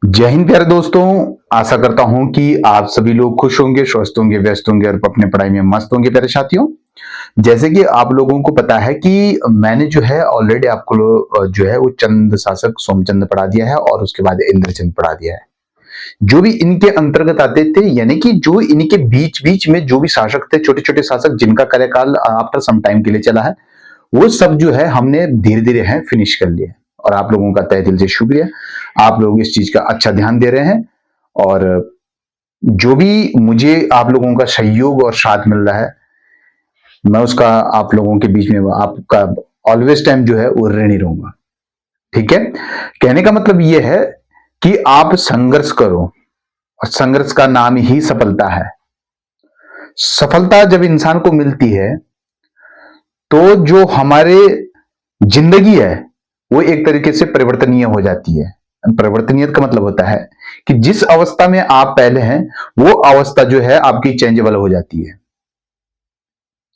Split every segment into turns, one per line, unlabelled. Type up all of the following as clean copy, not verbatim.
जय हिंद प्यारे दोस्तों। आशा करता हूं कि आप सभी लोग खुश होंगे, स्वस्थ होंगे, व्यस्त होंगे और अपने पढ़ाई में मस्त होंगे। प्यारे साथियों, जैसे कि आप लोगों को पता है कि मैंने जो है ऑलरेडी आपको जो है वो चंद शासक सोमचंद पढ़ा दिया है और उसके बाद इंद्रचंद पढ़ा दिया है। जो भी इनके अंतर्गत आते थे, यानी कि जो इनके बीच बीच में जो भी शासक थे, छोटे छोटे शासक जिनका कार्यकाल आफ्टर सम टाइम के लिए चला है, वो सब जो है हमने धीरे धीरे है फिनिश कर लिया। और आप लोगों का तहे दिल से शुक्रिया, आप लोग इस चीज का अच्छा ध्यान दे रहे हैं। और जो भी मुझे आप लोगों का सहयोग और साथ मिल रहा है, मैं उसका आप लोगों के बीच में आपका ऑलवेज टाइम जो है वो ऋणी रहूंगा। ठीक है, कहने का मतलब ये है कि आप संघर्ष करो और संघर्ष का नाम ही सफलता है। सफलता जब इंसान को मिलती है तो जो हमारे जिंदगी है वो एक तरीके से परिवर्तनीय हो जाती है। परिवर्तनीय का मतलब होता है कि जिस अवस्था में आप पहले हैं वो अवस्था जो है आपकी चेंजेबल हो जाती है।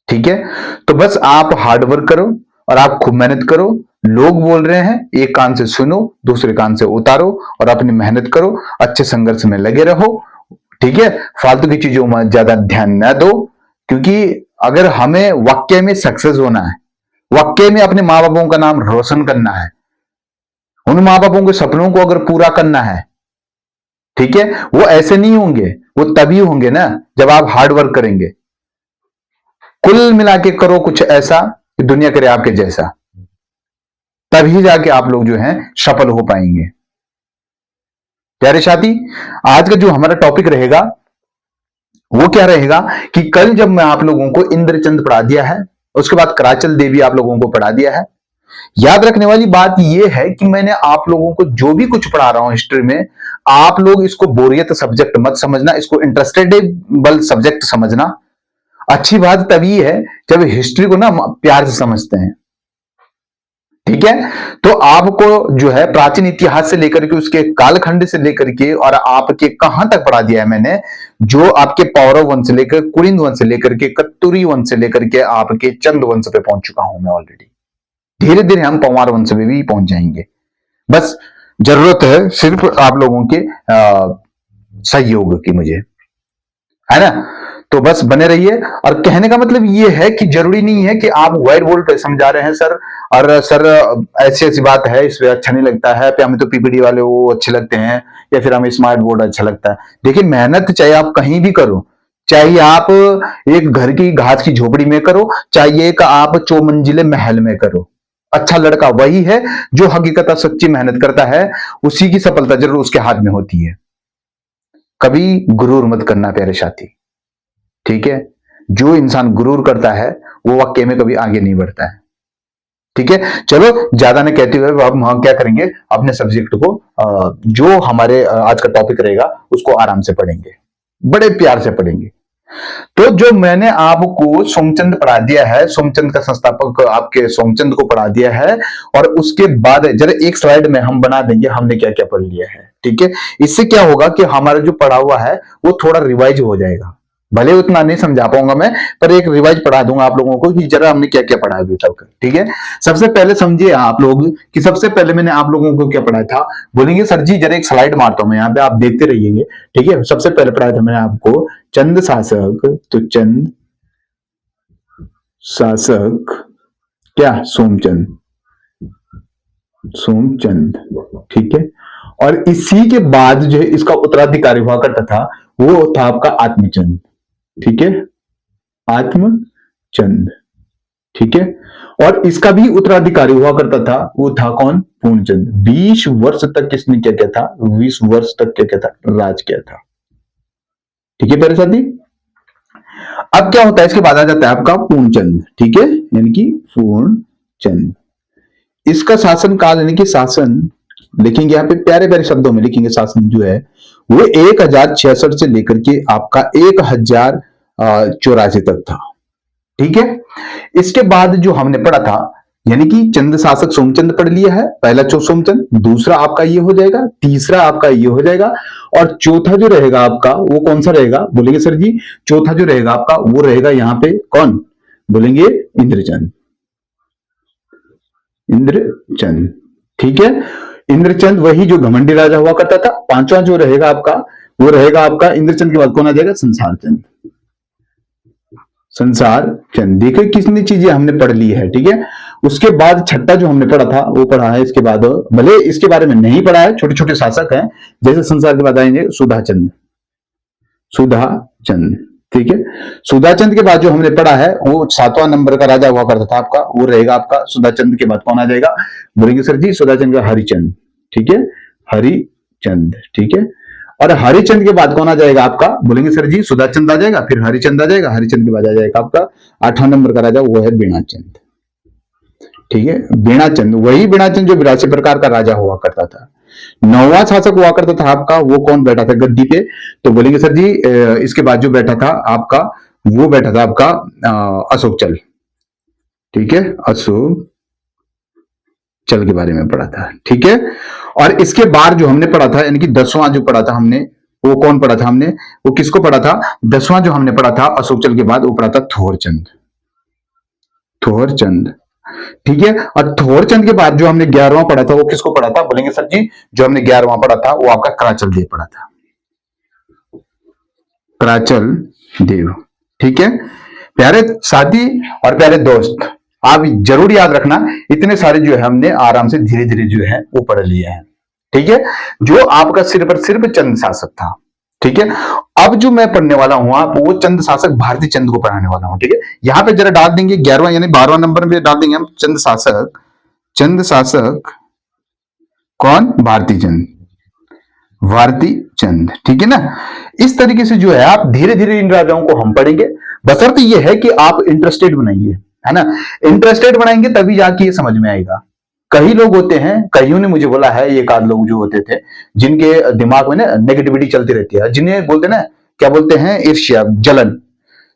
ठीक है, तो बस आप हार्ड वर्क करो और आप खूब मेहनत करो। लोग बोल रहे हैं, एक कान से सुनो, दूसरे कान से उतारो और अपनी मेहनत करो, अच्छे संघर्ष में लगे रहो। ठीक है, फालतू की चीजों में ज्यादा ध्यान न दो, क्योंकि अगर हमें वाकई में सक्सेस होना है, वाकई में अपने माँ बापों का नाम रोशन करना है, उन माँ बापों के सपनों को अगर पूरा करना है, ठीक है, वो ऐसे नहीं होंगे, वो तभी होंगे ना जब आप हार्ड वर्क करेंगे। कुल मिला के करो कुछ ऐसा कि दुनिया करे आपके जैसा, तभी जाके आप लोग जो हैं सफल हो पाएंगे। प्यारे साथी, आज का जो हमारा टॉपिक रहेगा वो क्या रहेगा कि कल जब मैं आप लोगों को इंद्रचंद पढ़ा दिया है, उसके बाद कराचल देवी आप लोगों को पढ़ा दिया है। याद रखने वाली बात यह है कि मैंने आप लोगों को जो भी कुछ पढ़ा रहा हूं हिस्ट्री में, आप लोग इसको बोरियत सब्जेक्ट मत समझना, इसको इंटरेस्टेडेबल सब्जेक्ट समझना। अच्छी बात तभी है जब हिस्ट्री को ना प्यार से समझते हैं। ठीक है, तो आपको जो है प्राचीन इतिहास से लेकर के उसके कालखंड से लेकर के और आपके कहां तक पढ़ा दिया है मैंने, जो आपके पौरव वंश से लेकर कुरिंद वंश से लेकर के कत्तूरी वंश से लेकर के आपके चंद वंश पे पहुंच चुका हूं मैं ऑलरेडी। धीरे धीरे हम पंवार वंश में भी पहुंच जाएंगे। बस जरूरत है सिर्फ आप लोगों के सहयोग की मुझे, है ना। तो बस बने रहिए। और कहने का मतलब ये है कि जरूरी नहीं है कि आप व्हाइट बोर्ड पे समझा रहे हैं सर, और सर ऐसी ऐसी बात है, इस पे अच्छा नहीं लगता है, पे हमें तो पीपीटी वाले वो अच्छे लगते हैं, या फिर हमें स्मार्ट बोर्ड अच्छा लगता है। देखिए, मेहनत चाहे आप कहीं भी करो, चाहे आप एक घर की घास की झोपड़ी में करो, चाहे एक आप चौमंजिले महल में करो, अच्छा लड़का वही है जो हकीकत सच्ची मेहनत करता है, उसी की सफलता जरूर उसके हाथ में होती है। कभी गुरूर मत करना प्यारे साथी। ठीक है, जो इंसान गुरूर करता है वो वाकई में कभी आगे नहीं बढ़ता है। ठीक है, चलो ज्यादा न कहते हुए अब हम क्या करेंगे, अपने सब्जेक्ट को जो हमारे आज का टॉपिक रहेगा उसको आराम से पढ़ेंगे, बड़े प्यार से पढ़ेंगे। तो जो मैंने आपको सोमचंद पढ़ा दिया है, सोमचंद का संस्थापक आपके सोमचंद को पढ़ा दिया है, और उसके बाद जरा एक स्लाइड में हम बना देंगे हमने क्या क्या पढ़ लिया है। ठीक है, इससे क्या होगा कि हमारा जो पढ़ा हुआ है वो थोड़ा रिवाइज हो जाएगा। भले उतना नहीं समझा पाऊंगा मैं, पर एक रिवाइज पढ़ा दूंगा आप लोगों को कि जरा हमने क्या क्या पढ़ा अभी तक। ठीक है, सबसे पहले समझिए आप लोग कि सबसे पहले मैंने आप लोगों को क्या पढ़ाया था। बोलेंगे सर जी जरा एक स्लाइड मारता हूं मैं यहाँ पे, आप देखते रहिएगे। ठीक है, सबसे पहले पढ़ाया था मैंने आपको चंद शासक, तो चंद शासक क्या, सोमचंद, सोमचंद। ठीक है, और इसी के बाद जो है इसका उत्तराधिकारी हुआ करता था वो था आपका आत्मचंद। ठीक है, आत्मचंद। ठीक है, और इसका भी उत्तराधिकारी हुआ करता था, वो था कौन, पूर्णचंद। 20 वर्ष तक किसने क्या क्या था, 20 वर्ष तक क्या क्या था, राज किया था। ठीक है मेरे साथी, अब क्या होता है, इसके बाद आ जाता है आपका पूर्णचंद। ठीक है, यानी कि पूर्णचंद, इसका शासन काल यानी कि शासन लिखेंगे यहाँ पे प्यारे प्यारे शब्दों में लिखेंगे, शासन जो है वो 1066 से लेकर के आपका 1084 तक था। ठीक है, इसके बाद जो हमने पढ़ा था, यानी कि चंद शासक सोमचंद पढ़ लिया है, पहला सोमचंद, दूसरा आपका ये हो जाएगा, तीसरा आपका ये हो जाएगा, और चौथा जो रहेगा आपका वो कौन सा रहेगा, बोलेंगे सर जी चौथा जो रहेगा आपका वो रहेगा यहाँ पे कौन, बोलेंगे इंद्रचंद, इंद्रचंद। ठीक है, इंद्रचंद वही जो घमंडी राजा हुआ करता था। पांचवा जो रहेगा आपका, वो रहेगा आपका इंद्रचंद के बाद कौन आ जाएगा? संसार चंद। संसार चंद। देखिए कितनी चीजें हमने पढ़ ली है, ठीक है। उसके बाद छठा जो हमने पढ़ा था वो पढ़ा है इसके बाद, भले इसके बारे में नहीं पढ़ा है, छोटे छोटे शासक हैं, जैसे संसार के बाद आएंगे सुधाचंद। सुधाचंद, ठीक है। सुधाचंद के बाद जो हमने पढ़ा है वो 7वां नंबर का राजा हुआ करता था आपका, वो रहेगा आपका सुधाचंद के बाद कौन आ जाएगा? बोलेंगे सर जी सुधाचंद का हरिचंद, ठीक है। हरिचंद, ठीक है। और हरिचंद के बाद कौन आ जाएगा आपका? बोलेंगे सर जी सुधाचंद आ जाएगा, फिर हरिचंद आ जाएगा, हरिचंद के बाद आ जाएगा आपका 8वां नंबर का राजा, वो है बीणाचंद, ठीक है। बीणाचंद, वही बीणाचंद जो 82 प्रकार का राजा हुआ करता था। 9वां शासक हुआ करता था आपका, वो कौन बैठा था गद्दी पे? तो बोलेंगे सर जी इसके बाद जो बैठा था आपका, वो बैठा था आपका अशोक चल, ठीक है। अशोक चल के बारे में पढ़ा था, ठीक है। और इसके बाद जो हमने पढ़ा था, यानी कि 10वां जो पढ़ा था हमने, वो कौन पढ़ा था हमने? वो किसको पढ़ा था? 10वां जो हमने पढ़ा था अशोक चल के बाद, वो पढ़ा था थोरचंद। थोरचंद, ठीक है। और थोरचंद के बाद जो हमने 11वां पढ़ा था, वो किसको पढ़ा था? बोलेंगे सर जी जो हमने 11वां पढ़ा था वो आपका कराचल देव पढ़ा था। कराचल देव, ठीक है। प्यारे साथी और प्यारे दोस्त, आप जरूर याद रखना, इतने सारे जो है हमने आराम से धीरे धीरे जो है वो पढ़ लिए हैं, ठीक है। जो आपका सिर्फ चंद शासक था, ठीक है। अब जो मैं पढ़ने वाला हूं आप, वो चंद शासक भारती चंद को पढ़ाने वाला हूं, ठीक है। यहां पे जरा डाल देंगे 11वां यानी 12वां नंबर में डाल देंगे हम चंद शासक। चंद शासक कौन? भारती चंद, भारती चंद, ठीक है ना। इस तरीके से जो है आप धीरे धीरे इन राजाओं को हम पढ़ेंगे, बशर्ते ये है कि आप इंटरेस्टेड बनाइए, है ना। इंटरेस्टेड बनाएंगे तभी जाके ये समझ में आएगा। कई लोग होते हैं, कईयों ने मुझे बोला है, एक आध लोग जो होते थे जिनके दिमाग में ना नेगेटिविटी चलती रहती है, जिन्हें बोलते ना, क्या बोलते हैं, ईर्ष्या, जलन,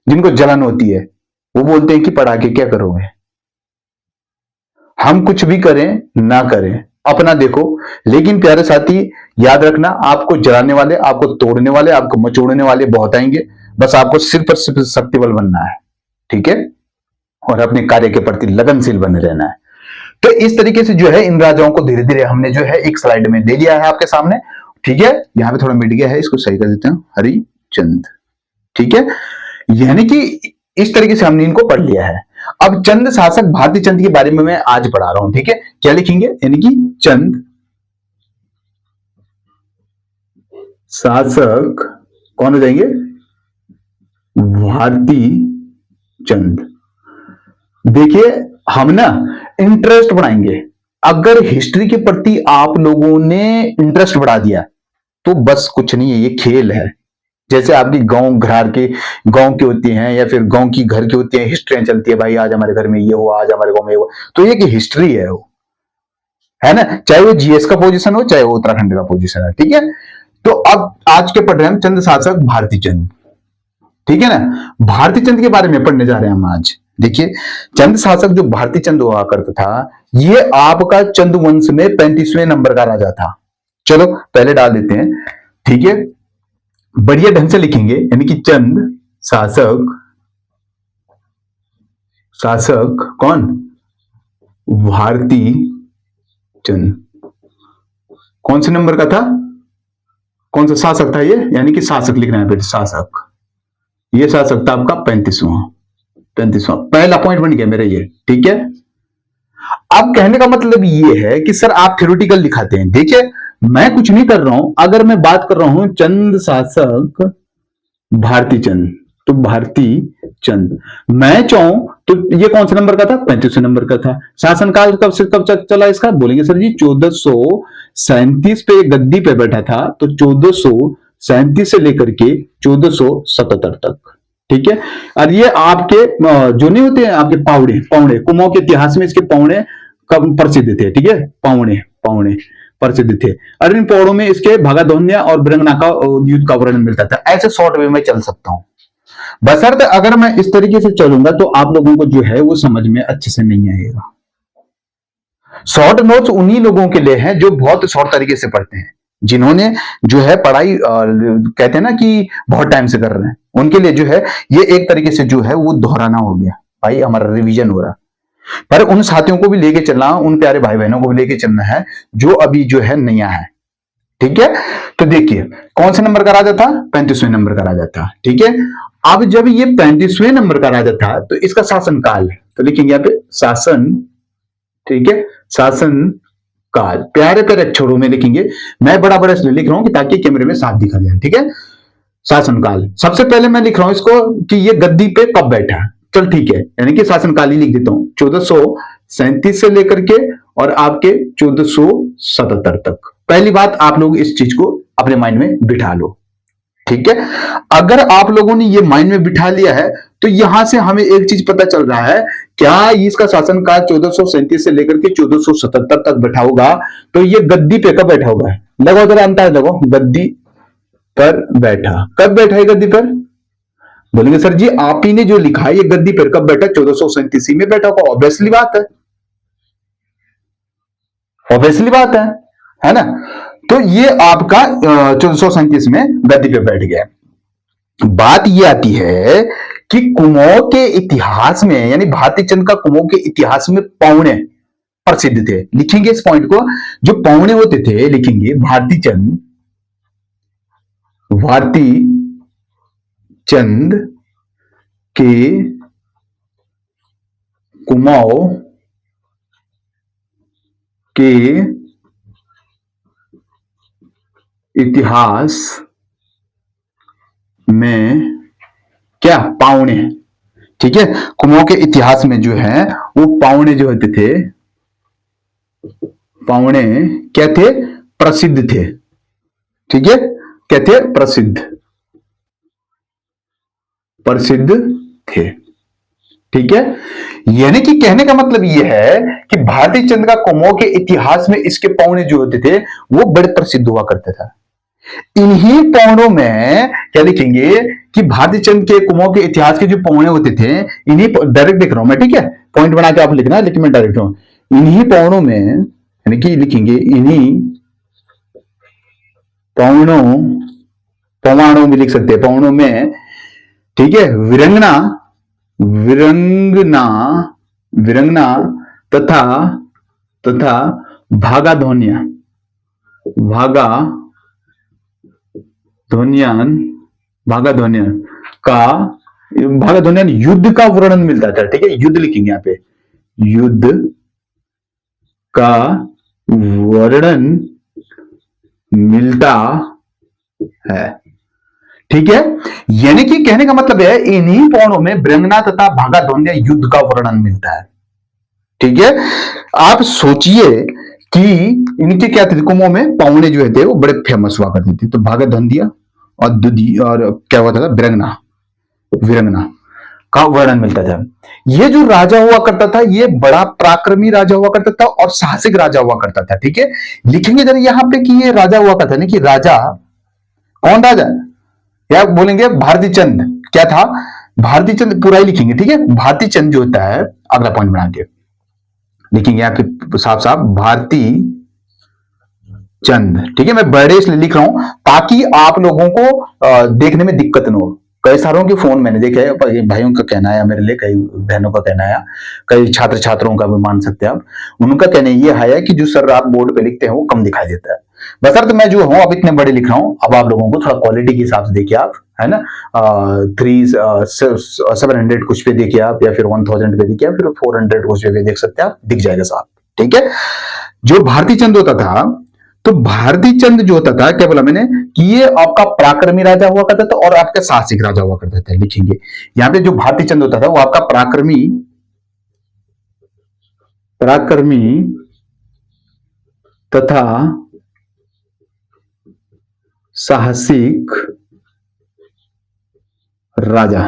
जिनको जलन होती है, वो बोलते हैं कि पढ़ा के क्या करोगे। हम कुछ भी करें ना करें अपना देखो, लेकिन प्यारे साथी याद रखना, आपको जलाने वाले, आपको तोड़ने वाले, आपको मचोड़ने वाले बहुत आएंगे, बस आपको सिर्फ और सिर्फ शक्तिबल बनना है, ठीक है। और अपने कार्य के प्रति लगनशील बने रहना है। तो इस तरीके से जो है इन राजाओं को धीरे धीरे हमने जो है एक स्लाइड में ले लिया है आपके सामने, ठीक है। यहां पे थोड़ा मिट गया है, इसको सही कर देते हैं, हरिचंद, ठीक है। यानी कि इस तरीके से हमने इनको पढ़ लिया है। अब चंद शासक भारती चंद के बारे में मैं आज पढ़ा रहा हूं, ठीक है। क्या लिखेंगे? यानी कि चंद शासक कौन हो जाएंगे? भारती चंद। देखिए हम ना इंटरेस्ट बढ़ाएंगे। अगर हिस्ट्री के प्रति आप लोगों ने इंटरेस्ट बढ़ा दिया तो बस कुछ नहीं है, ये खेल है। जैसे आपकी गांव घर के, गांव की होती हैं या फिर गांव की घर की होती है, हिस्ट्रियां चलती है, भाई आज हमारे घर में ये हुआ, आज हमारे गांव में ये हुआ, तो ये की हिस्ट्री है वो, है ना। चाहे वो जीएस का पोजीशन हो, चाहे वो उत्तराखंड का पोजीशन है, ठीक है। तो अब आज के पढ़ रहे हैं चंद शासक भारती चंद, ठीक है ना। भारती चंद के बारे में पढ़ने जा रहे हैं हम आज। देखिए चंद शासक जो भारती चंद हुआ करता था, ये आपका चंद वंश में 35वें नंबर का राजा था। चलो पहले डाल देते हैं, ठीक है। बढ़िया ढंग से लिखेंगे, यानी कि चंद शासक, शासक कौन? भारती चंद। कौन से नंबर का था? कौन सा शासक था ये? यानी कि शासक लिखना है, शासक। ये शासक था आपका 35वां। पहला पॉइंट बन गया मेरा ये, ठीक है। अब कहने का मतलब ये है कि सर आप थ्योरेटिकल लिखाते हैं। देखिए मैं कुछ नहीं कर रहा हूं, अगर मैं बात कर रहा हूं चंद शासक भारती चंद, तो भारती चंद मैं चाहूं तो ये कौन से नंबर का था? 35वें नंबर का था। शासनकाल कब से कब चला इसका? बोलेंगे सर जी 1437 पे गद्दी पे बैठा था, तो 1437 से लेकर के 1477 तक, ठीक है। और ये आपके जो नहीं होते हैं आपके पावड़े, पौड़े, कुमाऊं के इतिहास में इसके पौड़े कब प्रसिद्ध थे, ठीक है। पौड़े प्रसिद्ध थे, और इन पौड़ों में इसके भगाधोन्या और बिरंगना का युद्ध का वर्णन मिलता था। ऐसे शॉर्ट वे में चल सकता हूं, बशर्ते अगर मैं इस तरीके से चलूंगा तो आप लोगों को जो है वो समझ में अच्छे से नहीं आएगा। शॉर्ट नोट्स उन्हीं लोगों के लिए हैं जो बहुत शॉर्ट तरीके से पढ़ते हैं, जिन्होंने जो है पढ़ाई कहते हैं ना कि बहुत टाइम से कर रहे हैं, उनके लिए जो है ये एक तरीके से जो है वो दोहराना हो गया, भाई हमारा रिवीजन हो रहा। पर उन साथियों को भी लेके चलना, उन प्यारे भाई बहनों को भी लेके चलना है जो अभी जो है नया है। ठीक है, तो देखिए कौन से नंबर का राजा था, 35वें नंबर का राजा था। ठीक है, अब जब ये 35वें नंबर का राजा था तो इसका शासनकाल, तो लिखेंगे यहाँ पे शासन। ठीक है, शासन काल प्यारे प्यारे अक्षरों में लिखेंगे, मैं बड़ा बड़ा इसलिए लिख रहा हूं कि ताकि कैमरे में साफ दिखा जाए। ठीक है, शासनकाल। सबसे पहले मैं लिख रहा हूं इसको कि ये गद्दी पे कब बैठा, चल ठीक है, यानी कि शासनकाल ही लिख देता हूं, 1437 से लेकर के और आपके 1477 तक। पहली बात आप लोग इस चीज को अपने माइंड में बिठा लो। ठीक है, अगर आप लोगों ने ये माइंड में बिठा लिया है तो यहां से हमें एक चीज पता चल रहा है, क्या इसका शासनकाल 1437 से लेकर के 1477 तक बैठा होगा, तो ये गद्दी पे कब बैठा होगा, लगाओ जरा अंदाज लगाओ, गद्दी पर बैठा, कब बैठा है गद्दी पर? बोलेंगे सर जी आप ही ने जो लिखा है ये गद्दी पर कब बैठा, 1437 में बैठा होगा, ऑब्वियसली बात है, ऑब्वियसली बात है ना। तो ये आपका 1437 में गद्दी पे बैठ गया। बात ये आती है कि कुमाऊं के इतिहास में, यानी भारती चंद का कुमाऊं के इतिहास में पौने प्रसिद्ध थे। लिखेंगे इस पॉइंट को, जो पौने होते थे लिखेंगे भारती चंद, भारती चंद के कुमाऊं के इतिहास में क्या पावने। ठीक है, कुमाऊं के इतिहास में जो है वो पावने जो होते थे, पावने क्या थे, प्रसिद्ध थे। ठीक है, क्या थे, प्रसिद्ध, प्रसिद्ध थे। ठीक है, यानी कि कहने का मतलब यह है कि भारती चंद का कुमाऊं के इतिहास में इसके पौने जो होते थे वो बड़े प्रसिद्ध हुआ करते था। इन्हीं पौनों में क्या लिखेंगे कि भारती चंद के कुमाऊं के इतिहास के जो पौने होते थे, इन्हीं डायरेक्ट लिख रहा हूं मैं, ठीक है, पॉइंट बना के आप लिखना, लेकिन मैं डायरेक्ट हूं, इन्हीं पौनों में, यानी कि लिखेंगे इन्हीं पौनों, पौवाणों भी लिख सकते हैं, पौनों में, ठीक है, विरंगना, विरंगना, विरंगना तथा तथा भागा ध्वनिया, भागा ध्वनियान, भागा ध्वनियान का, भागा ध्वनियान युद्ध का वर्णन मिलता था। ठीक है, युद्ध लिखेंगे यहां पे, युद्ध का वर्णन मिलता है। ठीक है, यानी कि कहने का मतलब है इन्हीं पौड़ों में ब्रंगना तथा भागा ध्वनिया युद्ध का वर्णन मिलता है। ठीक है, आप सोचिए कि इनके क्या थे, कुमाऊं में पौने जो थे वो बड़े फेमस हुआ करते थे, तो भागा ध्वनिया और दुधी और क्या हुआ था, ब्रंगना, विरंगना का वर्णन मिलता था। ये जो राजा हुआ करता था ये बड़ा पराक्रमी राजा हुआ करता था और साहसिक राजा हुआ करता था। ठीक है, लिखेंगे जरा यहां पे कि ये राजा हुआ करता था, कि राजा कौन राजा, या बोलेंगे भारती चंद क्या था, भारती चंद पूरा ही लिखेंगे। ठीक है, भारती चंद जो होता है, अगला पॉइंट बना के लिखेंगे यहाँ पे साफ साफ, भारती चंद। ठीक है, मैं बड़े इसलिए लिख रहा हूं ताकि आप लोगों को देखने में दिक्कत न हो। कई सारों के फोन मैंने देखे, भाइयों का कहना है मेरे लिए, कई बहनों का कहना है, कई छात्र छात्राओं का भी मान सकते हैं आप, उनका कहना यह है कि जो सर आप बोर्ड पे लिखते हैं वो कम दिखाई देता है। बशर्ते मैं जो हूं अब इतने बड़े लिख रहा हूं, अब आप लोगों को थोड़ा क्वालिटी के हिसाब से देखिए आप, है ना, 700 कुछ पे देखिए आप, या फिर 1000 पे देखिए, फिर 400 कुछ पे देख सकते हैं आप, दिख जाएगा साहब। ठीक है, जो भारती चंद होता था, तो भारती चंद जो होता था, क्या बोला मैंने कि ये आपका पराक्रमी राजा हुआ करता था और आपका साहसिक राजा हुआ करता था। लिखेंगे यहां पे जो भारती चंद होता था वो आपका पराक्रमी, पराक्रमी तथा साहसिक राजा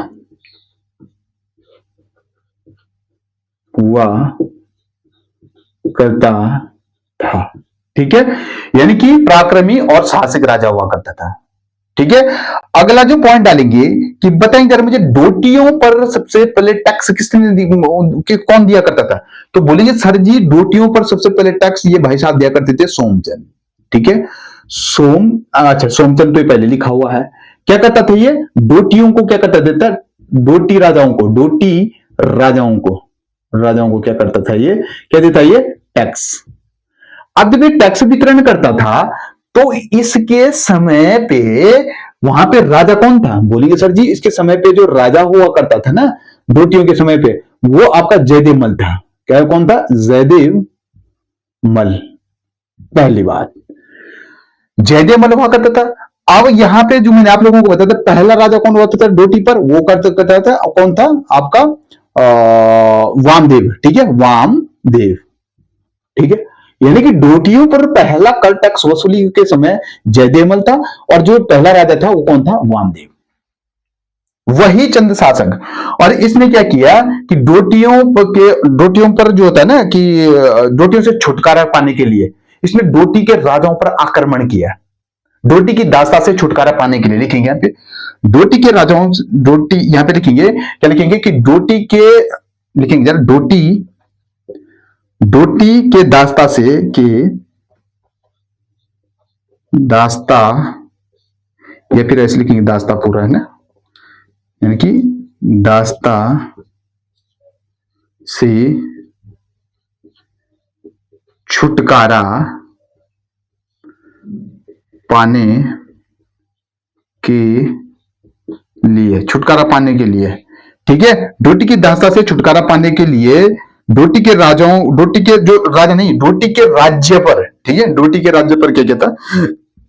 हुआ करता था। ठीक है, यानी कि पराक्रमी और साहसिक राजा हुआ करता था। ठीक है, अगला जो पॉइंट डालेंगे कि बताएंगे जरा मुझे, डोटियों पर सबसे पहले टैक्स किसने कौन दिया करता था, तो बोलेंगे सर जी डोटियों पर सबसे पहले टैक्स ये भाई साहब दिया करते थे, सोमचंद। ठीक है, अच्छा सोमचंद तो पहले लिखा हुआ है, क्या करता था ये, डोटियों को क्या करता था, डोटी राजाओं को, डोटी राजाओं को, राजाओं को क्या करता था, ये क्या देता, ये टैक्स। अब जब ये टैक्स वितरण करता था तो इसके समय पे वहां पे राजा कौन था, बोलेंगे सर जी इसके समय पे जो राजा हुआ करता था ना डोटियों के समय पे, वो आपका जयदेव मल था। क्या कौन था, जयदेव मल। पहली बात जयदेव मल हुआ करता था। अब यहां पे जो मैंने आप लोगों को बताया था पहला राजा कौन हुआ था डोटी पर, वो करता था कौन था आपका वामदेव, ठीक है, वामदेव, ठीक है। यानी कि डोटियों पर पहला कर टैक्स वसूली के समय जयदेवमल था और जो पहला राजा था वो कौन था, वामदेव, वही चंद शासक। और इसने क्या किया कि डोटियों पर जो होता है ना कि डोटियों से छुटकारा पाने के लिए इसने डोटी के राजाओं पर आक्रमण किया। डोटी की दास्ता से छुटकारा पाने के लिए लिखेंगे यहाँ पे डोटी के राजाओं, डोटी यहां पे लिखेंगे क्या, लिखेंगे कि डोटी के, लिखेंगे जरा डोटी, डोटी के दास्ता से के दास्ता, या फिर ऐसे लिखेंगे दास्ता पूरा है ना, यानी कि दास्ता से छुटकारा पाने के लिए, छुटकारा पाने के लिए, ठीक है। डोटी की दास्ता से छुटकारा पाने के लिए डोटी के राजाओं, डोटी के जो राजा नहीं, डोटी के राज्य पर, ठीक है, डोटी के राज्य पर क्या कहता,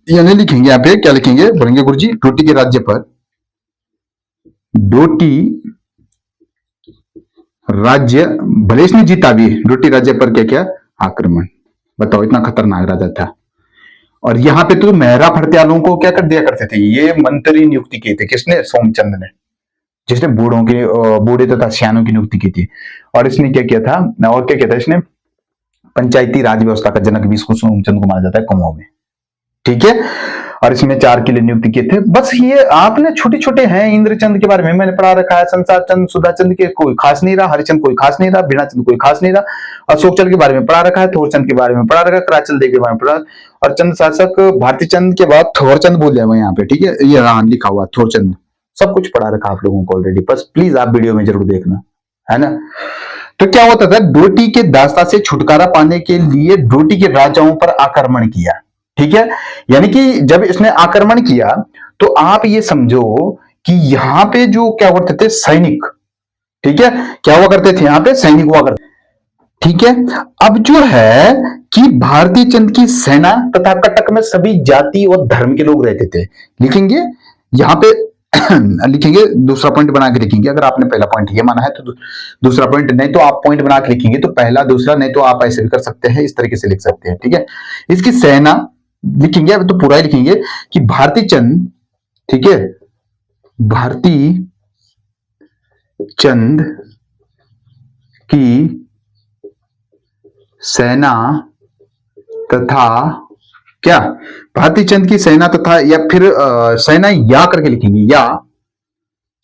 यानी लिखेंगे यहाँ पे क्या लिखेंगे, बोलेंगे गुरुजी डोटी के राज्य पर, डोटी राज्य, भले इसने जीता भी, डोटी राज्य पर क्या क्या आक्रमण। बताओ इतना खतरनाक राजा था। और यहाँ पे तो मेहरा भरत्यालों को क्या कर दिया करते थे, ये मंत्री नियुक्ति किए थे, किसने, सोमचंद ने, जिसने बूढ़ों की, बूढ़े तथा सियानों की नियुक्ति की थी। और इसने क्या किया था, और क्या किया था इसने, पंचायती राज व्यवस्था का जनक भी इसको सोमचंद को माना जाता है कुमाऊं में, ठीक है। और इसमें 4 किले नियुक्त किए थे। बस ये आपने छोटे छोटे हैं, इंद्रचंद के बारे में मैंने पढ़ा रखा है, संसार चंद, सुधाचंद के कोई खास नहीं रहा, हरिचंद कोई खास नहीं रहा, बीणाचंद कोई खास नहीं रहा, अशोक चंद के बारे में पढ़ा रखा है, थोरचंद के बारे में पढ़ा रखा है, कराचल देव के बारे में पढ़ा, और चंद शासक भारती चंद के बाद थोरचंद बोल जाए यहाँ पे, ठीक है, ये लिखा हुआ थोरचंद, सब कुछ पढ़ा रखा आप लोगों को ऑलरेडी, बस प्लीज आप वीडियो में जरूर देखना, है ना। तो क्या होता था, डोटी के दास्ता से छुटकारा पाने के लिए डोटी के राजाओं पर आक्रमण किया, ठीक है। यानी कि जब इसने आक्रमण किया तो आप ये समझो कि यहां पे जो क्या करते थे सैनिक, ठीक है, क्या हुआ करते थे, यहां पे सैनिक हुआ करते, ठीक है। अब जो है कि भारती चंद की सेना तथा कटक में सभी जाति और धर्म के लोग रहते थे, लिखेंगे यहां पे लिखेंगे, दूसरा पॉइंट बना के लिखेंगे, अगर आपने पहला पॉइंट ये माना है तो दूसरा पॉइंट, नहीं तो आप पॉइंट बना के लिखेंगे, तो पहला दूसरा, नहीं तो आप ऐसे भी कर सकते हैं, इस तरीके से लिख सकते हैं, ठीक है। इसकी सेना लिखेंगे, अब तो पूरा ही लिखेंगे कि भारती चंद, ठीक है, भारती चंद की सेना तथा क्या, भारती चंद की सेना तथा, या फिर सेना या करके लिखेंगे, या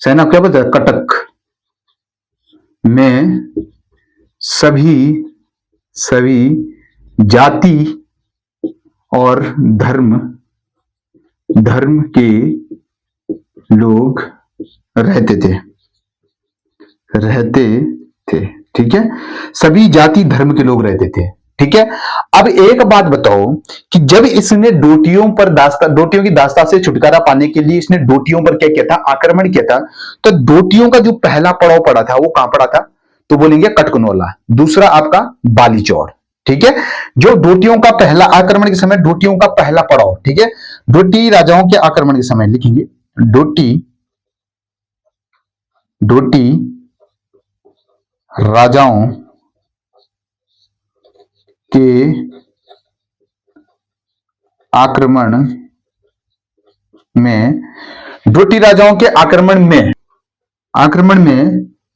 सेना क्या बोलते हैं, कटक में सभी सभी जाति और धर्म के लोग रहते थे, ठीक है, सभी जाति धर्म के लोग रहते थे, ठीक है। अब एक बात बताओ कि जब इसने डोटियों की दास्ता से छुटकारा पाने के लिए इसने डोटियों पर क्या किया था, आक्रमण किया था, तो डोटियों का जो पहला पड़ाव पड़ा था वो कहां पड़ा था, तो बोलेंगे कटकनोला, दूसरा आपका बालीचौड़, ठीक है। जो डोटियों का पहला आक्रमण के समय, डोटियों का पहला पड़ाव, ठीक है, डोटी राजाओं के आक्रमण के समय, लिखेंगे डोटी राजाओं के आक्रमण में, डोटी राजाओं के आक्रमण में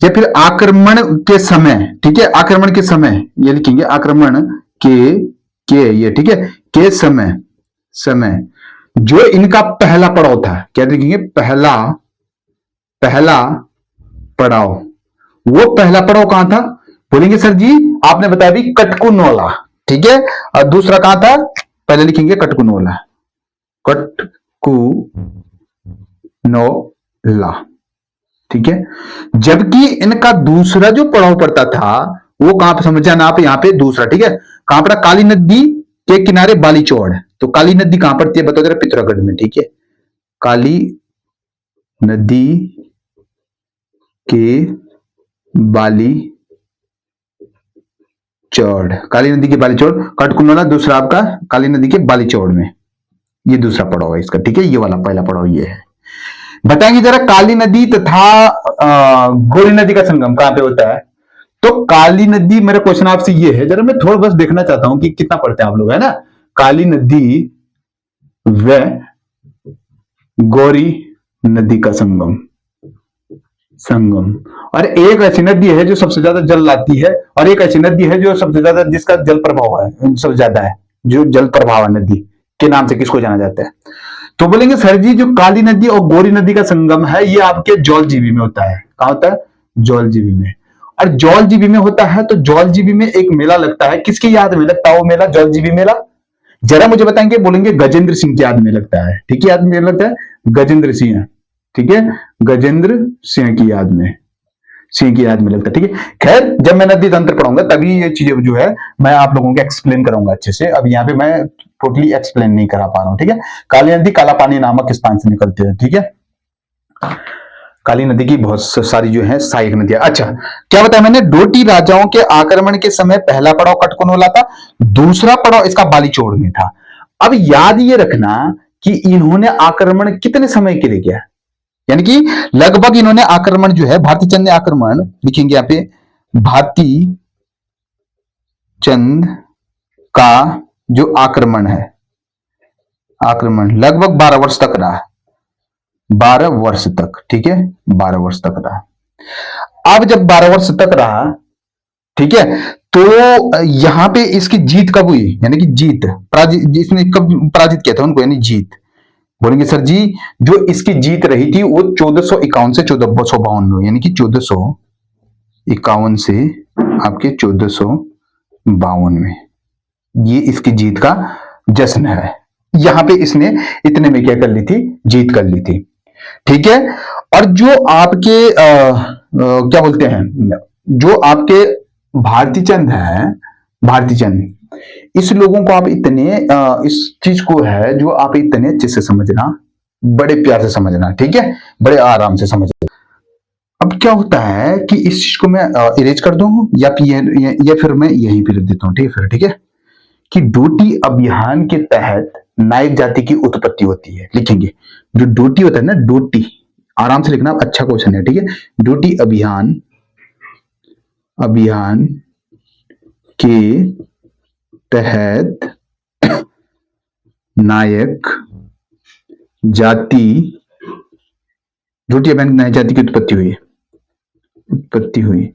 या फिर आक्रमण के समय, ठीक है, आक्रमण के समय ये लिखेंगे, आक्रमण के ये, ठीक है, के समय जो इनका पहला पड़ाव था, क्या लिखेंगे, पहला पड़ाव, वो पहला पड़ाव कहां था, बोलेंगे सर जी आपने बताया भी कटकुनोला, ठीक है। और दूसरा कहां था, पहले लिखेंगे कटकुनोला, ठीक है। जबकि इनका दूसरा जो पड़ाव पड़ता था वो कहां पे समझ जाना आप, यहां पे दूसरा, ठीक है। कहां पड़ा? काली नदी के किनारे बालीचौड़। तो काली नदी कहां पड़ती है बताओ जरा? पिथौरागढ़ में, ठीक है। काली नदी के बाली चौड़, काली नदी के बालीचौड़, कटकुनोला दूसरा आपका काली नदी के बालीचौड़ में, ये दूसरा पड़ाव है इसका, ठीक है। ये वाला पहला पड़ाव ये है। बताएंगे जरा काली नदी तथा गोरी नदी का संगम कहां पे होता है? तो काली नदी, मेरा क्वेश्चन आपसे ये है, जरा मैं थोड़ा बस देखना चाहता हूं कि कितना पढ़ते हैं आप लोग, है ना। काली नदी व गौरी नदी का संगम, संगम। और एक ऐसी नदी है जो सबसे ज्यादा जल लाती है, और एक ऐसी नदी है जो सबसे ज्यादा, जिसका जल प्रभाव है सबसे ज्यादा है, जो जल प्रभाव नदी के नाम से किसको जाना जाता है? तो बोलेंगे सर जी जो काली नदी और गोरी नदी का संगम है ये आपके जौलजीबी में होता है। कहां होता है? जौलजीबी में। और जौलजीबी में होता है तो जौलजीबी में एक मेला लगता है, किसकी याद में लगता है वो मेला, जौलजीबी मेला? जरा मुझे बताएंगे। बोलेंगे गजेंद्र सिंह की याद में लगता है, ठीक है। याद में लगता है गजेंद्र सिंह, ठीक है। गजेंद्र सिंह की याद में, सिंह की याद में लगता है, ठीक है। खैर जब मैं नदी तंत्र पढ़ाऊंगा तभी ये चीजें जो है मैं आप लोगों को एक्सप्लेन करूंगा अच्छे से। अब यहाँ पे मैं टोटली एक्सप्लेन नहीं करा पा रहा हूं, ठीक है। काली नदी काला पानी नामक स्थान से निकलते हैं, ठीक है। काली नदी की बहुत सारी जो है सहायक नदियां। अच्छा, क्या बताया मैंने? डोटी राजाओं के आक्रमण के समय पहला पड़ाव कटकुनोला था, दूसरा पड़ाव इसका बालीचौड़ में था। अब याद ये रखना कि इन्होंने आक्रमण कितने समय के लिए किया, यानी कि लगभग इन्होंने आक्रमण जो है, भारती चंद ने आक्रमण, लिखेंगे यहां पे, भारती चंद का जो आक्रमण है, आक्रमण लगभग 12 वर्ष तक रहा, 12 वर्ष तक, ठीक है। 12 वर्ष तक रहा। अब जब 12 वर्ष तक रहा, ठीक है, तो यहां पे इसकी जीत कब हुई, यानी कि जीत, इसने कब पराजित किया था उनको, यानी जीत। बोलेंगे सर जी जो इसकी जीत रही थी वो 1451 से 1452 में, यानी कि 1451 से आपके 1452 में, ये इसकी जीत का जश्न है। यहां पे इसने इतने में क्या कर ली थी? जीत कर ली थी, ठीक है। और जो आपके क्या बोलते हैं, जो आपके भारती चंद है, भारती चंद, इस लोगों को आप इतने इस चीज को है जो आप इतने अच्छे से समझना, बड़े प्यार से समझना, ठीक है, बड़े आराम से समझना। अब क्या होता है कि इस चीज को मैं इरेज कर दूं या फिर मैं यहीं पे रख देता हूं, ठीक है। फिर ठीक है कि डोटी अभियान के तहत नायक जाति की उत्पत्ति होती है, लिखेंगे। जो डोटी होता है ना, डोटी, आराम से लिखना, अच्छा क्वेश्चन है, ठीक है। डोटी अभियान, अभियान के तहत नायक जाति, डोटी अभियान नायक जाति की उत्पत्ति हुई, उत्पत्ति हुई।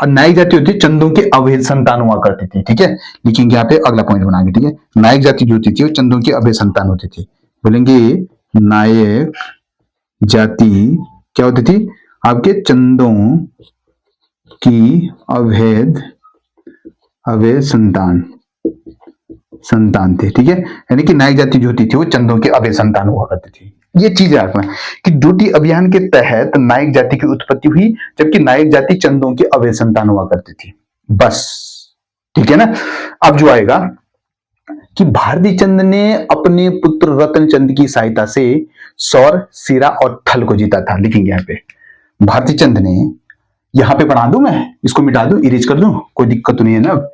और नायक जाति होती है चंदों के अवैध संतान हुआ करती थी, ठीक है। लिखेंगे यहाँ पे अगला पॉइंट बनाएंगे, ठीक है। नायक जाति जो होती थी वो चंदों के अवैध संतान होती थी। बोलेंगे नायक जाति क्या होती थी? आपके चंदों की अवैध, अवैध संतान, संतान थे, ठीक है। यानी कि नायक जाति जो होती थी वो चंदों के अवैध संतान हुआ करती थी। ये चीज याद रखना कि डोटी अभियान के तहत नायक जाति की उत्पत्ति हुई, जबकि नायक जाति चंदों के अवैध संतान हुआ करती थी, बस, ठीक है ना। अब जो आएगा कि भारती चंद ने अपने पुत्र रतन चंद की सहायता से सौर, सिरा और थल को जीता था, लिखेंगे यहाँ पे। भारती चंद ने, यहां पे बना दूं मैं, इसको मिटा दूं, इरेज कर दूं, कोई दिक्कत तो नहीं है ना।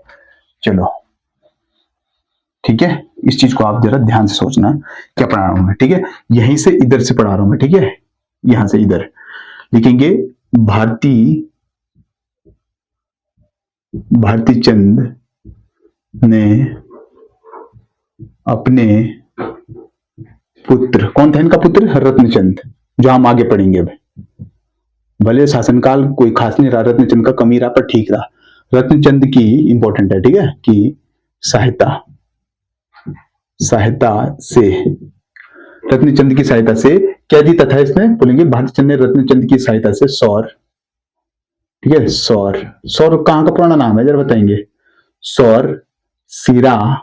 चलो ठीक है, इस चीज को आप जरा ध्यान से सोचना क्या पढ़ा रहा हूं मैं, ठीक है। यहीं से इधर से पढ़ा रहा हूं मैं, ठीक है। यहां से इधर लिखेंगे भारती, भारती चंद ने अपने पुत्र, कौन था इनका पुत्र? रत्नचंद, जो हम आगे पढ़ेंगे अब। भले शासनकाल कोई खास नहीं रहा रत्नचंद का, कमी रहा पर ठीक रहा। रत्नचंद की इंपॉर्टेंट है, ठीक है, कि सहायता, सहायता से, रत्नचंद की सहायता से क्या जीता था इसने? बोलेंगे भारती चंद ने रत्नचंद की सहायता से सौर, ठीक है, सौर, सौर कहां का पुराना नाम है जरा बताएंगे? सौर, सिरा,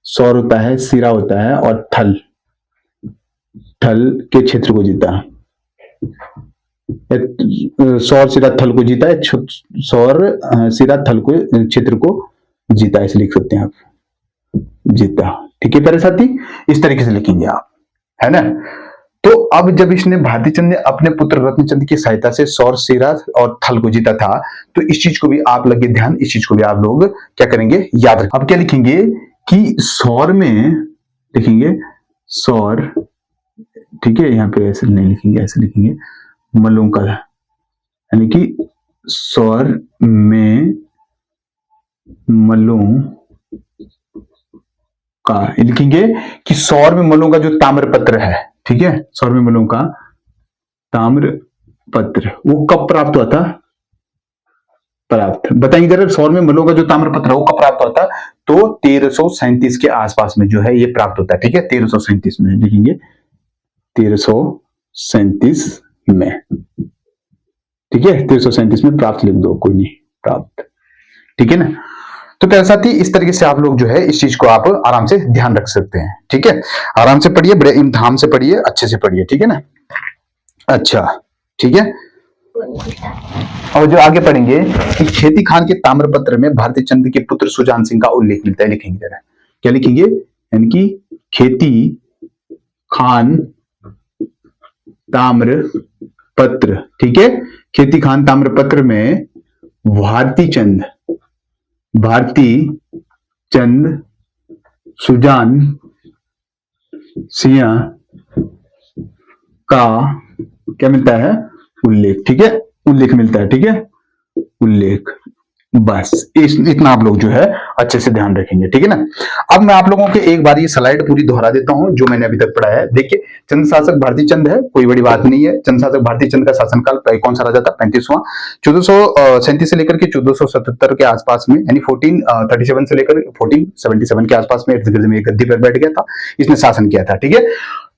सौर होता है, सिरा होता है, और थल, थल के क्षेत्र को जीता, सौर सिरा थल को जीता है, सौर सिरा थल को क्षेत्र को जीता, ऐसे लिख सकते हैं आप, जीता। ठीक है प्यारे साथी, इस तरीके से लिखेंगे आप, है ना। तो अब जब इसने भारती चंद ने अपने पुत्र रत्नचंद की सहायता से सौर सिरा और थल को जीता था, तो इस चीज को भी आप लगे ध्यान, इस चीज को भी आप लोग क्या करेंगे, याद रखें। अब क्या लिखेंगे कि सौर में लिखेंगे सौर, ठीक है, यहाँ पे ऐसे नहीं लिखेंगे, ऐसे लिखेंगे मलों का, यानी कि सौर में मलों का, लिखेंगे कि सौर में मलों का जो ताम्रपत्र है, ठीक है, सौर में मलों का ताम्रपत्र वो कब प्राप्त हुआ था, प्राप्त बताइए जरा, सौर में मलों का जो ताम्रपत्र है वो कब प्राप्त हुआ था, तो 1337 के आसपास में जो है ये प्राप्त होता है। ठीक है, 1337 में लिखेंगे, 1337 में, ठीक है, 1337 में प्राप्त लिख दो, कोई नहीं, प्राप्त। ठीक है ना। तो प्यारे साथी, इस तरीके से आप लोग जो है इस चीज को आप आराम से ध्यान रख सकते हैं। ठीक है, आराम से पढ़िए, बड़े इम्तिहान से पढ़िए, अच्छे से पढ़िए। ठीक है ना। अच्छा, ठीक है। और जो आगे पढ़ेंगे कि खेती खान के ताम्रपत्र में भारती चंद के पुत्र सुजान सिंह का उल्लेख मिलता है, लिखेंगे जरा, क्या लिखेंगे, यानी कि खेती खान ताम्रपत्र, ठीक है, खेती खान ताम्रपत्र में भारती चंद सुजान सिंह का क्या मिलता है, उल्लेख। ठीक है, उल्लेख मिलता है। ठीक है, उल्लेख, बस इतना आप लोग जो है अच्छे से ध्यान रखेंगे। ठीक है ना। अब मैं आप लोगों के एक बार ये स्लाइड पूरी दोहरा देता हूं जो मैंने अभी तक पढ़ा है। देखिए, चंद शासक भारती चंद है, कोई बड़ी बात नहीं है। चंद शासक भारती चंद का शासनकाल कौन सा राजा था, 35वां, 1437 से लेकर के 1477 के आसपास में, यानी 1437 से लेकर 1477 के आसपास में इर्द गिर्द में गद्दी पर बैठ गया था, इसने शासन किया था। ठीक है,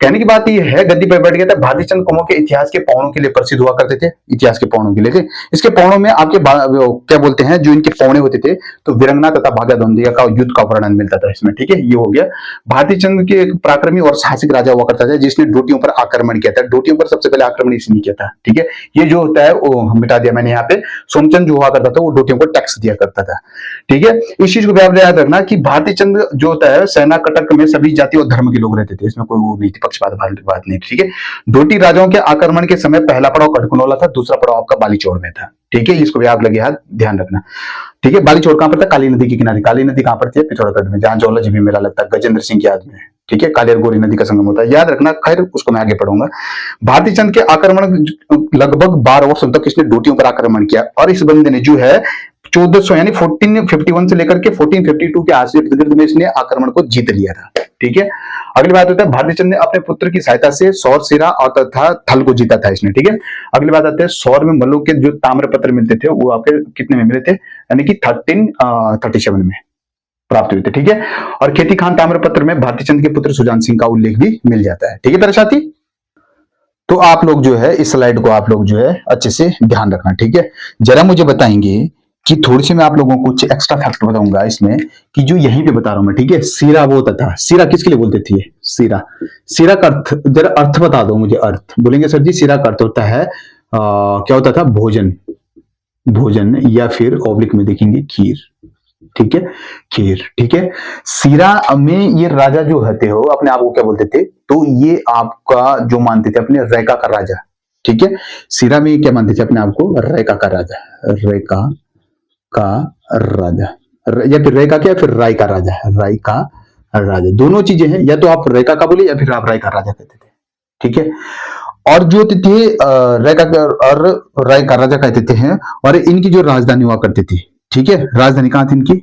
कहने की बात यह है, गद्दी पर बैठ गया था। भारती चंद कुमो के इतिहास के पौड़ों के लिए प्रसिद्ध हुआ करते थे, इतिहास के पौड़ों के लिए। इसके पौड़ों में आपके क्या बोलते हैं, जो इनके पौड़े होते थे, तो वीरंगना तथा भाग्यद्वंदिया का युद्ध का वर्णन मिलता था इसमें। ठीक है, ये हो गया। भारती चंद के एक पराक्रमी और साहसिक राजा हुआ करता था जिसने डोटियों पर आक्रमण किया था। डोटियों पर सबसे पहले आक्रमण इसने किया था। ठीक है, ये जो होता है वो मिटा दिया मैंने यहाँ पे। सोमचंद जो हुआ करता था वो डोटियों को टैक्स दिया करता था। ठीक है, इस चीज को भी आप याद रखना कि भारती चंद जो होता है, सेना कटक में सभी जाति और धर्म के लोग रहते थे, इसमें कोई वो नहीं थी, पक्षपात बात नहीं। ठीक है, डोटी राजाओं के आक्रमण के समय पहला पड़ाव कटकनौला था, दूसरा पड़ाव आपका बालीचौड़ में था। ठीक है, इसको भी आप लगे हाथ ध्यान रखना। ठीक है, बालीचौड़ कहां पर था, काली नदी के किनारे। काली नदी कहां पर थी, पिथौरागढ़ में, जहां ज्वाला जी भी मेला लगता है, गजेंद्र सिंह की याद में। ठीक है, काली और गोरी नदी का संगम होता है, याद रखना। खैर, उसको मैं आगे पढ़ूंगा। भारती चंद के आक्रमण लगभग 12 वर्ष तक इसने डोटियों पर आक्रमण किया, और इस बंदे ने जो है 1400 यानी 1451 से लेकर के 1452 के आसपास में इसने आक्रमण को जीत लिया था। ठीक है, अगली बात होता है, भारती चंद ने अपने पुत्र की सहायता से सौर सिरा और तथा थल को जीता था इसने। ठीक है, अगली बात आते हैं, सौर में मल्लों के जो ताम्रपत्र मिलते थे वो आपके कितने में मिले थे, यानी कि 1337 में प्राप्त हुए थे। ठीक है, और खेती खान ताम्रपत्र में भारती चंद के पुत्र सुजान सिंह का उल्लेख भी मिल जाता है। ठीक है प्यारे साथी, तो आप लोग जो है इस स्लाइड को आप लोग जो है अच्छे से ध्यान रखना। ठीक है, जरा मुझे बताएंगे कि थोड़ी सी मैं आप लोगों को कुछ एक्स्ट्रा फैक्ट बताऊंगा इसमें, कि जो यहीं पे बता रहा हूं मैं। ठीक है, सीरा वो था, सीरा किसके लिए बोलते थे, सीरा, सीरा का अर्थ जरा अर्थ बता दो मुझे। अर्थ बोलेंगे सर जी, सीरा का अर्थ होता है क्या होता था, भोजन, भोजन, या फिर ऑब्लिक में देखेंगे खीर। ठीक है, खीर। ठीक है, सीरा में ये राजा जो होते हो अपने आप को क्या बोलते थे, तो ये आपका जो मानते थे अपने रैका का राजा। ठीक है, सीरा में क्या मानते थे अपने आप को, रैका का राजा, रैका का राजा, या फिर रेका क्या, फिर राय का राजा, राय का राजा, दोनों चीजें हैं, या तो आप रेका का बोले या फिर आप राय का राजा कहते थे। ठीक है, और जो थे रेका और राय का राजा कहते थे हैं, और इनकी जो राजधानी हुआ करती थी। ठीक है, राजधानी कहां थी इनकी,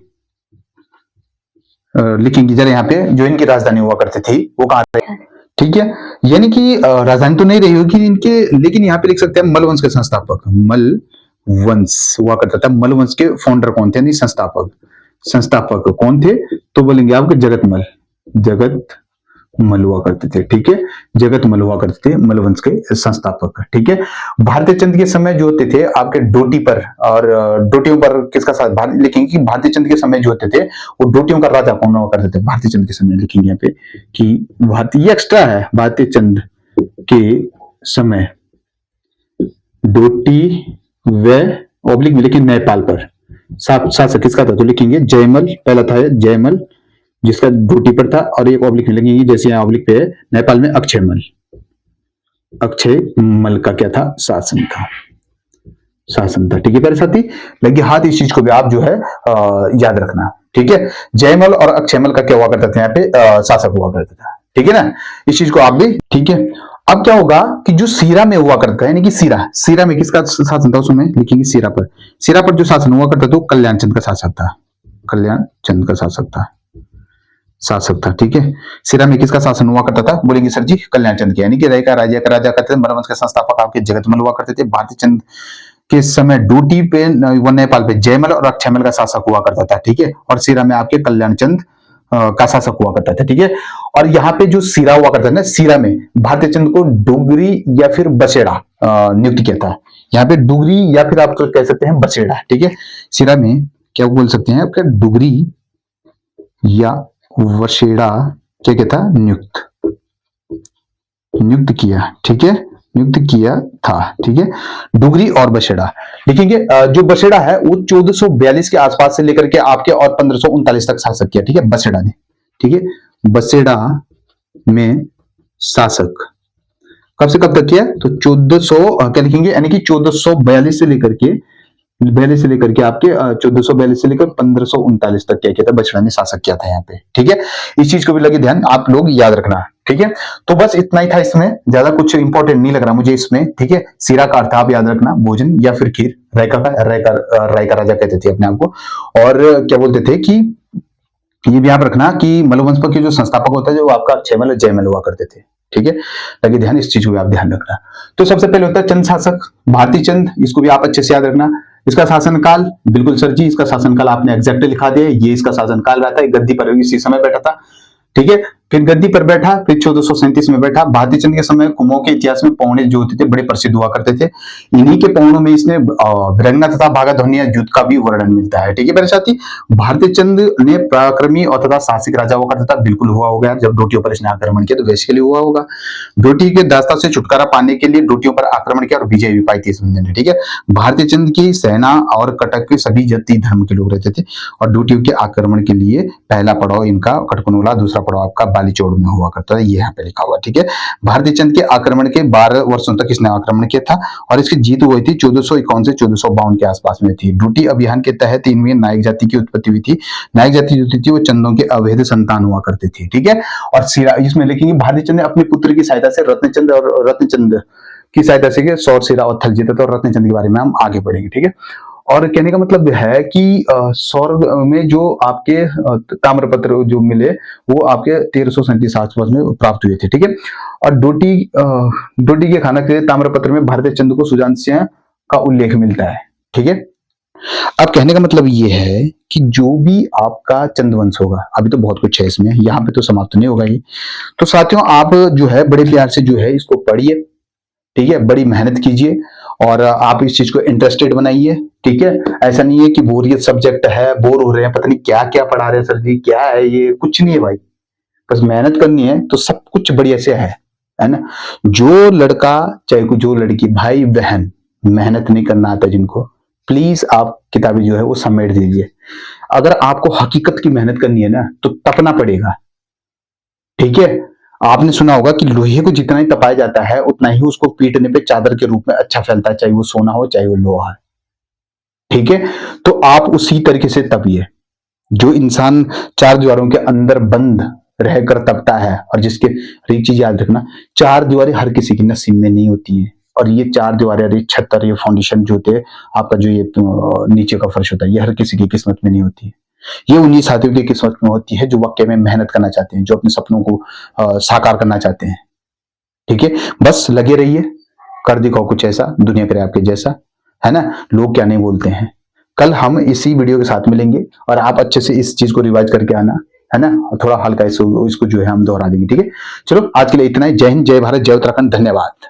लिखेंगे जरा यहाँ पे, जो इनकी राजधानी हुआ करती थी वो कहां रही। ठीक है, यानी कि राजधानी तो नहीं रही होगी इनके, लेकिन यहाँ पे लिख सकते हैं मलवंश के संस्थापक, मल वंश हुआ करता था। मलवंश के फाउंडर कौन थे, नहीं संस्थापक, संस्थापक कौन थे, तो बोलेंगे आपके जगतमल, जगतमल हुआ करते थे। ठीक है, जगतमल हुआ करते थे, मलवंश के संस्थापक। ठीक है, भारती चंद के समय जो होते थे आपके डोटी पर, और डोटियों पर किसका साथ, लिखेंगे कि भारती चंद के समय जो होते थे वो डोटियों का राजा कौन हुआ करते थे, भारती चंद के समय। लिखेंगे यहाँ पे कि भारतीय एक्स्ट्रा है, भारती चंद के समय डोटी व ऑब्लिक में लेकिन नेपाल पर शासक किसका था, तो लिखेंगे जयमल, पहला था जयमल जिसका डोटी पर था, और एक ऑब्लिक में लिखेंगे जैसे यहाँ ऑब्लिक पे है नेपाल में अक्षयमल, अक्षयमल का क्या था, शासन था, शासन था। ठीक है मेरे साथी, लगे हाथ, इस चीज को भी आप जो है याद रखना। ठीक है, जयमल और अक्षयमल का क्या हुआ करता था, यहाँ पे शासक हुआ करता था। ठीक है ना, इस चीज को आप भी। ठीक है, अब क्या होगा कि जो सीरा में हुआ करता है, यानी कि सीरा में किसका शासन था, उसमें लिखेंगे सीरा पर जो शासन हुआ करता था वो कल्याण चंद का शासक था, कल्याण चंद का शासक था। ठीक है, सीरा में किसका शासन हुआ करता था, बोलेंगे सर जी कल्याण चंद के, यानी कि राय का राजा करते थे, मरवंश के संस्थापक आपके जगतमल हुआ करते थे। भारतीय चंद के समय डूटी पे व नेपाल पे जयमल और अक्षयमल का शासक हुआ करता था। ठीक है, और सीरा में आपके कल्याण चंद का शासक हुआ करता था। ठीक है, और यहाँ पे जो सीरा हुआ करता था ना, सीरा में भारतीय चंद को डुगरी या फिर बसेड़ा नियुक्त किया था। यहाँ पे डुगरी या फिर आप तो कह सकते हैं बसेड़ा। ठीक है, सीरा में क्या बोल सकते हैं आपका, डुगरी या वसेड़ा क्या कहता, नियुक्त किया। ठीक है, नियुक्त किया था। ठीक है, डुगरी और बसेड़ा लिखेंगे। जो बसेड़ा है वो 1442 के आसपास से लेकर के आपके और 1539 तक शासक किया। ठीक है, बसेड़ा ने। ठीक है, बसेड़ा में शासक कब से कब तक किया, तो 1400 क्या लिखेंगे, यानी कि 1442 से लेकर के आपके 1442 से लेकर 1539 तक क्या किया था, बछड़ा ने शासक किया था यहाँ पे। ठीक है, इस चीज को भी लगे ध्यान, आप लोग याद रखना। ठीक है, तो बस इतना ही था, इसमें ज्यादा कुछ इंपॉर्टेंट नहीं लग रहा मुझे इसमें। ठीक है, सीरा का अर्थ आप याद रखना, भोजन या फिर खीर। रायका राजा कहते थे अपने आप को, और क्या बोलते थे कि ये भी याद रखना कि मलवंश के जो संस्थापक होता है जो आपका अक्षयमल और जयमल हुआ करते थे। ठीक है, लगे ध्यान, इस चीज को भी आप ध्यान रखना। तो सबसे पहले होता है चंद शासक, भारतीय चंद, इसको भी आप अच्छे से याद रखना। इसका शासनकाल, बिल्कुल सर जी इसका शासनकाल आपने एग्जैक्ट लिखा दिया, ये इसका शासनकाल रहता है, गद्दी पर इसी समय बैठा था। ठीक है, फिर गद्दी पर बैठा, फिर 1437 में बैठा। भारतीय चंद के समय कुमाऊं के इतिहास में पौने जो होते थे बड़े प्रसिद्ध हुआ करते थे। इन्हीं के पौनों में इसने भिरंगना तथा भागाध्वनि युद्ध का भी वर्णन मिलता है। ठीक है मेरे साथी, भारतीय चंद ने पराक्रमी और तथा साहसिक राजा हुआ करता था, बिल्कुल हुआ होगा, जब डोटियों पर इसने आक्रमण किया तो बेसिकली हुआ होगा। डोटी के दास्ता से छुटकारा पाने के लिए डोटियों पर आक्रमण किया और विजय भी पाई थी इस बंदे ने। ठीक है, भारतीय चंद की सेना और कटक के सभी जाति धर्म के लोग रहते थे, और डोटियों के आक्रमण के लिए पहला पड़ाव इनका कटकनोला, दूसरा पड़ाव आपका बालीचोड़ में हुआ करता है, ये यहाँ पे लिखा हुआ। ठीक है, भारतीय चंद के आक्रमण के 12 वर्षों तक इसने आक्रमण किया था, और इसकी जीत हुई थी 1451 से 1452 के आसपास में थी। डोटी अभियान के तहत इनमें नायक जाति की उत्पत्ति हुई थी। नायक जाति जो थी वो चंदों के अवैध संतान हुआ करती थी। ठीक है, और सीरा इसमें लिखेंगे भारतीय चंद ने अपने पुत्र की सहायता से रत्नचंद की सहायता से सौर सिरा और थल जीता था, और रत्नचंद के बारे में हम आगे बढ़ेंगे। ठीक है, और कहने का मतलब है कि सौर में जो आपके ताम्रपत्र जो मिले वो आपके 1337 आसपास में प्राप्त हुए थे। ठीक है, और डोटी के खाना के ताम्रपत्र में भारतीय चंद को सुजानसिंह का उल्लेख मिलता है। ठीक है, अब कहने का मतलब ये है कि जो भी आपका चंद्रवंश होगा, अभी तो बहुत कुछ है इसमें, यहाँ पे तो समाप्त नहीं होगा ये, तो साथियों आप जो है बड़े प्यार से जो है इसको पढ़िए। ठीक है, बड़ी मेहनत कीजिए और आप इस चीज को इंटरेस्टेड बनाइए। ठीक है, ऐसा नहीं है कि बोरियत सब्जेक्ट है, बोर हो रहे हैं, पता नहीं क्या क्या पढ़ा रहे हैं सर जी, क्या है ये, कुछ नहीं है भाई, बस मेहनत करनी है तो सब कुछ बढ़िया से है ना। जो लड़का चाहे जो लड़की, भाई बहन मेहनत नहीं करना आता जिनको, प्लीज आप किताबें जो है वो समेट दीजिए। अगर आपको हकीकत की मेहनत करनी है ना तो तपना पड़ेगा। ठीक है, आपने सुना होगा कि लोहे को जितना ही तपाया जाता है उतना ही उसको पीटने पे चादर के रूप में अच्छा फैलता है, चाहे वो सोना हो चाहे वो लोहा है। ठीक है, तो आप उसी तरीके से तपिए। जो इंसान चार दीवारों के अंदर बंद रहकर तपता है, और जिसके एक चीज याद रखना, चार दीवारें हर किसी की नसीब में नहीं होती है, और ये चार दीवारें, ये छत और ये फाउंडेशन जो होते हैं आपका, जो ये नीचे का फर्श होता है, ये हर किसी की किस्मत में नहीं होती है। ये उन्हीं साथियों की किस्मत में होती है जो वाकई में मेहनत करना चाहते हैं, जो अपने सपनों को साकार करना चाहते हैं। ठीक है, बस लगे रहिए, कर दिखाओ कुछ ऐसा, दुनिया करे आपके जैसा, है ना। लोग क्या नहीं बोलते हैं। कल हम इसी वीडियो के साथ मिलेंगे और आप अच्छे से इस चीज को रिवाइज करके आना, है ना, थोड़ा हल्का इसको जो है हम दोहरा देंगे। ठीक है, चलो आज के लिए इतना ही। जय हिंद, जय भारत, जय उत्तराखंड, धन्यवाद।